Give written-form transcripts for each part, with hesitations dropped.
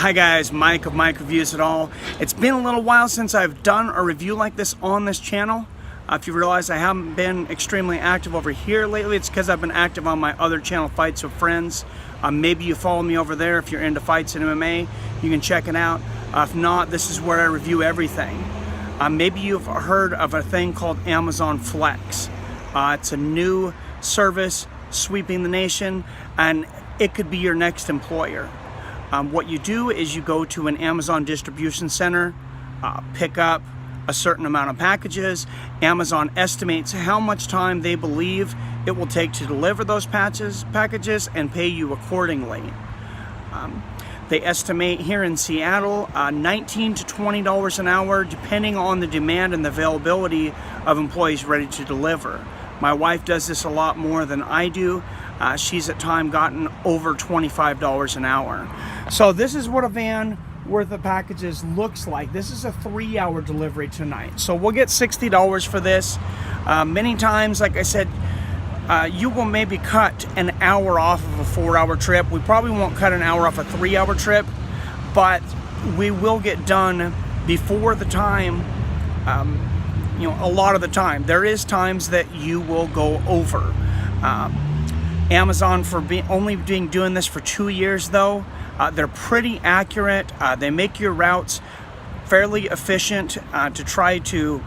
Hi guys, Mike of Mike Reviews It All. It's been a little while since I've done a review like this on this channel. If you realize I haven't been extremely active over here lately, it's because I've been active on my other channel, Fights with Friends. Maybe you follow me over there if you're into fights and MMA. You can check it out. If not, this is where I review everything. Maybe you've heard of a thing called Amazon Flex. It's a new service sweeping the nation, and it could be your next employer. What you do is you go to an Amazon distribution center, pick up a certain amount of packages. Amazon estimates how much time they believe it will take to deliver those packages and pay you accordingly. They estimate here in Seattle $19 to $20 an hour, depending on the demand and the availability of employees ready to deliver. My wife does this a lot more than I do. She's at time gotten over $25 an hour. So this is what a van worth of packages looks like. This is a 3-hour delivery tonight. So we'll get $60 for this. Many times, like I said, you will maybe cut an hour off of a 4-hour trip. We probably won't cut an hour off a 3-hour trip, but we will get done before the time. A lot of the time. There is times that you will go over. Amazon, for doing this for 2 years though, they're pretty accurate. They make your routes fairly efficient to try to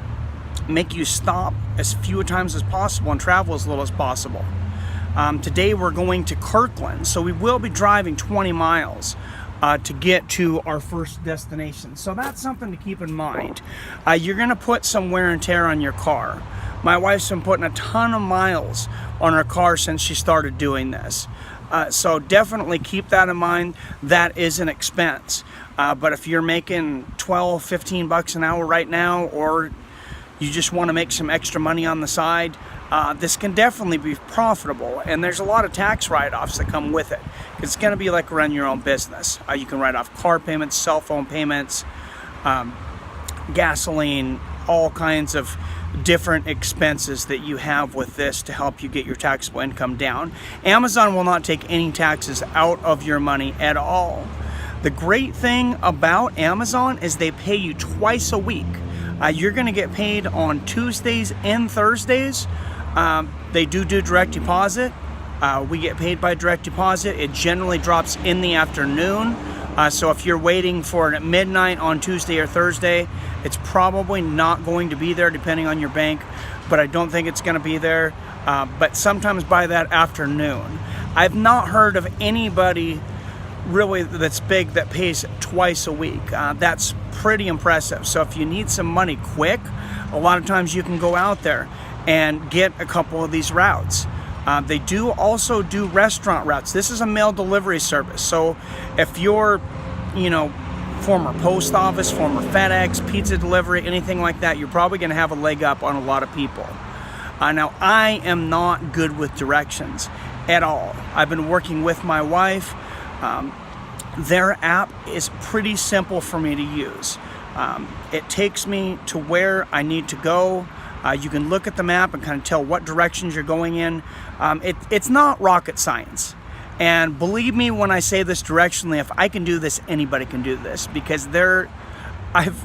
make you stop as few times as possible and travel as little as possible. Today we're going to Kirkland, so we will be driving 20 miles to get to our first destination. So that's something to keep in mind. You're gonna put some wear and tear on your car. My wife's been putting a ton of miles on her car since she started doing this. So definitely keep that in mind. That is an expense. But if you're making 12, 15 bucks an hour right now, or you just want to make some extra money on the side, this can definitely be profitable. And there's a lot of tax write-offs that come with it. It's going to be like running your own business. You can write off car payments, cell phone payments, gasoline, all kinds of different expenses that you have with this to help you get your taxable income down. Amazon will not take any taxes out of your money at all. The great thing about Amazon is they pay you twice a week. You're going to get paid on Tuesdays and Thursdays. They do direct deposit. We get paid by direct deposit. It generally drops in the afternoon. So if you're waiting for it at midnight on Tuesday or Thursday, it's probably not going to be there depending on your bank, but I don't think it's going to be there. But sometimes by that afternoon. I've not heard of anybody really that's big that pays twice a week. That's pretty impressive. So if you need some money quick, a lot of times you can go out there and get a couple of these routes. They do also do restaurant routes. This is a mail delivery service. So if you're, former post office, former FedEx, pizza delivery, anything like that, you're probably going to have a leg up on a lot of people. Now, I am not good with directions at all. I've been working with my wife. Their app is pretty simple for me to use. It takes me to where I need to go. You can look at the map and kind of tell what directions you're going in. It's not rocket science. And believe me when I say this directionally, if I can do this, anybody can do this, because I've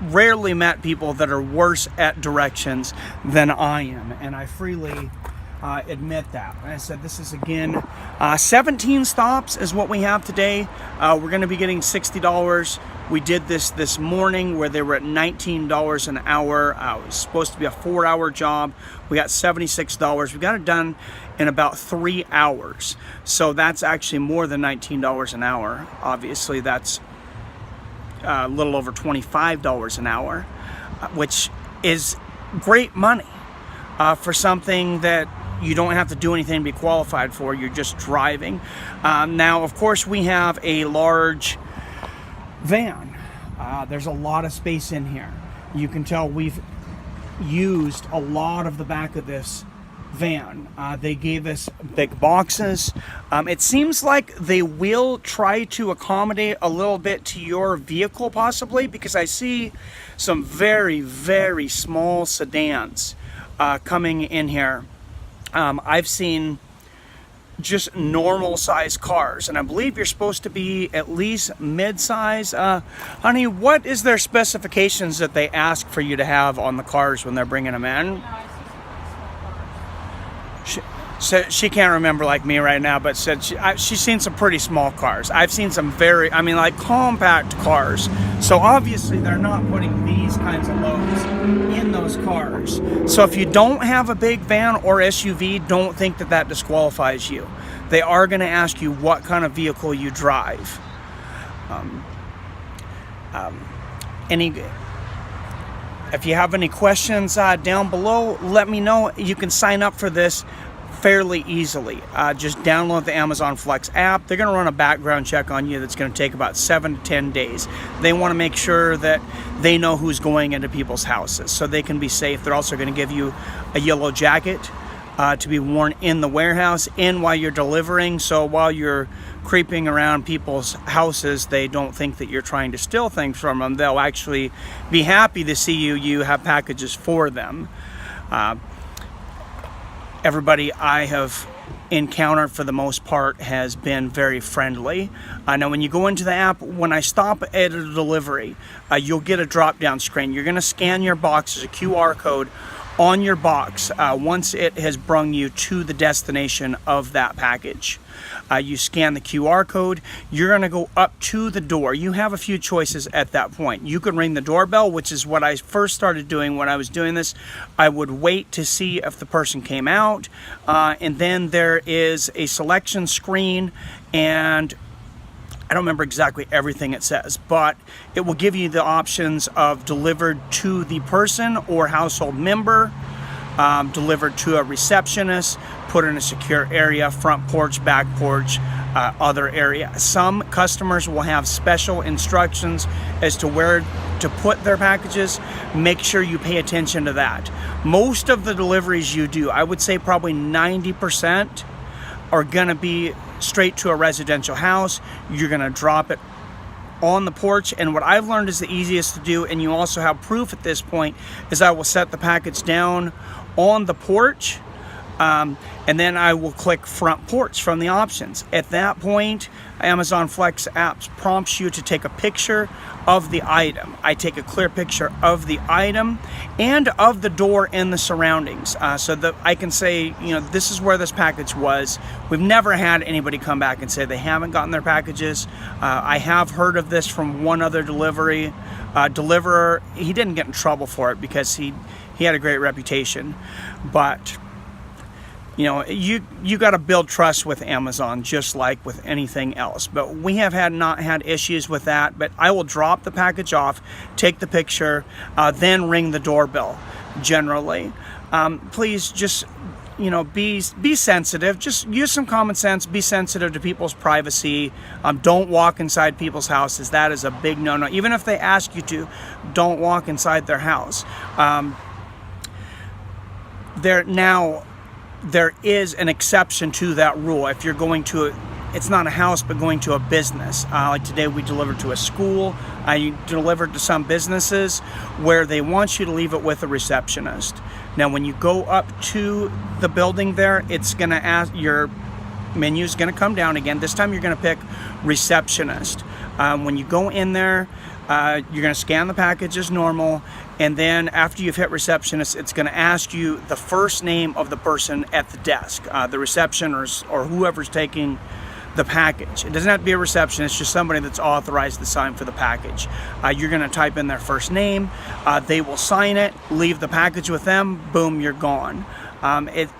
rarely met people that are worse at directions than I am, and I freely admit that. Like I said, this is again 17 stops is what we have today. We're going to be getting $60. We did this morning where they were at $19 an hour. It was supposed to be a 4-hour job. We got $76. We got it done in about 3 hours. So that's actually more than $19 an hour. Obviously, that's a little over $25 an hour, which is great money for something that you don't have to do anything to be qualified for. You're just driving. Now, of course, we have a large van. There's a lot of space in here. You can tell we've used a lot of the back of this van. They gave us big boxes. It seems like they will try to accommodate a little bit to your vehicle possibly, because I see some very, very small sedans coming in here. I've seen just normal size cars, and I believe you're supposed to be at least mid-size. Honey, what is their specifications that they ask for you to have on the cars when they're bringing them in? She can't remember like me right now, but said she's seen some pretty small cars. I've seen some like compact cars. So obviously they're not putting these kinds of loads in those cars. So if you don't have a big van or SUV, don't think that that disqualifies you. They are going to ask you what kind of vehicle you drive. If you have any questions down below, let me know. You can sign up for this fairly easily. Just download the Amazon Flex app. They're going to run a background check on you that's going to take about 7 to 10 days. They want to make sure that they know who's going into people's houses so they can be safe. They're also going to give you a yellow jacket to be worn in the warehouse and while you're delivering, so while you're creeping around people's houses, they don't think that you're trying to steal things from them. They'll actually be happy to see you have packages for them. Everybody I have encountered for the most part has been very friendly. Now when you go into the app, when I stop at a delivery, you'll get a drop down screen. You're going to scan your box. There's a QR code on your box once it has brung you to the destination of that package. You scan the QR code, you're going to go up to the door. You have a few choices at that point. You can ring the doorbell, which is what I first started doing when I was doing this. I would wait to see if the person came out, and then there is a selection screen, and I don't remember exactly everything it says, but it will give you the options of delivered to the person or household member, delivered to a receptionist, put in a secure area, front porch, back porch, other area. Some customers will have special instructions as to where to put their packages. Make sure you pay attention to that. Most of the deliveries you do, I would say probably 90%, are going to be straight to a residential house. You're going to drop it on the porch, and what I've learned is the easiest to do, and you also have proof at this point, is I will set the package down on the porch, and then I will click front porch from the options. At that point, Amazon Flex apps prompts you to take a picture of the item. I take a clear picture of the item and of the door and the surroundings, so that I can say, this is where this package was. We've never had anybody come back and say they haven't gotten their packages. I have heard of this from one other deliverer. He didn't get in trouble for it because he had a great reputation, but you got to build trust with Amazon just like with anything else. But we have not had issues with that. But I will drop the package off, take the picture, then ring the doorbell. Generally, please just be sensitive. Just use some common sense. Be sensitive to people's privacy. Don't walk inside people's houses. That is a big no-no. Even if they ask you to, don't walk inside their house. There is an exception to that rule. If you're going to, it's not a house, but going to a business. Like today we delivered to a school. I delivered to some businesses where they want you to leave it with a receptionist. Now when you go up to the building there, it's going to ask, your menu is going to come down again. This time you're going to pick receptionist. When you go in there, you're going to scan the package as normal, and then after you've hit receptionist, it's going to ask you the first name of the person at the desk, the receptionist or whoever's taking the package. It doesn't have to be a receptionist, it's just somebody that's authorized to sign for the package. You're going to type in their first name, they will sign it, leave the package with them, boom, you're gone.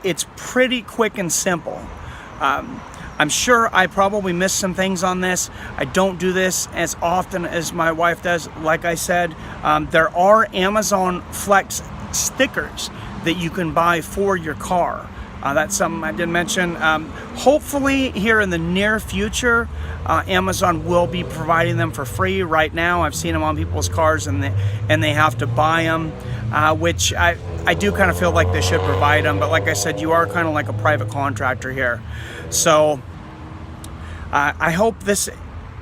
It's pretty quick and simple. I'm sure I probably missed some things on this. I don't do this as often as my wife does. Like I said, there are Amazon Flex stickers that you can buy for your car. That's something I didn't mention. Hopefully here in the near future, Amazon will be providing them for free. Right now, I've seen them on people's cars and they have to buy them, which I do kind of feel like they should provide them. But like I said, you are kind of like a private contractor here. So I hope this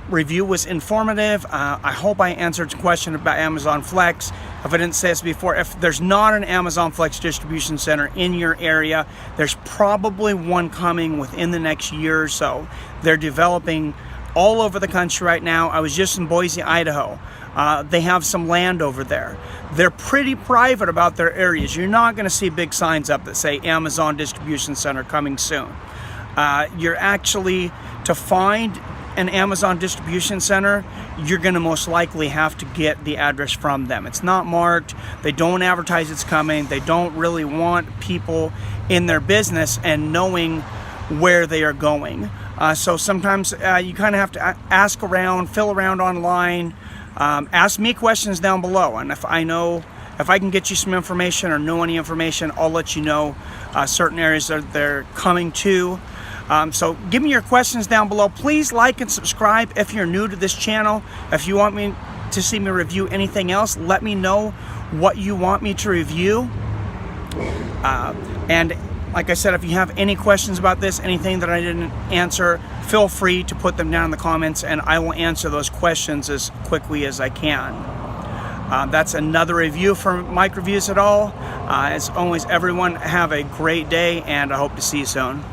review was informative. I hope I answered your question about Amazon Flex. if I didn't say this before, if there's not an Amazon Flex distribution center in your area, there's probably one coming within the next year or so. They're developing all over the country right now. I was just in Boise, Idaho. They have some land over there. They're pretty private about their areas. You're not going to see big signs up that say Amazon distribution center coming soon. You're actually, to find an Amazon distribution center, you're going to most likely have to get the address from them. It's not marked. They don't advertise it's coming. They don't really want people in their business and knowing where they are going. So sometimes you kind of have to ask around, fill around online, ask me questions down below, and if I can get you some information or know any information, I'll let you know certain areas that they're coming to. So give me your questions down below. Please like and subscribe if you're new to this channel. If you want me to see me review anything else, let me know what you want me to review. And like I said, if you have any questions about this, anything that I didn't answer, feel free to put them down in the comments and I will answer those questions as quickly as I can. That's another review for Mike Reviews It All. As always, everyone have a great day and I hope to see you soon.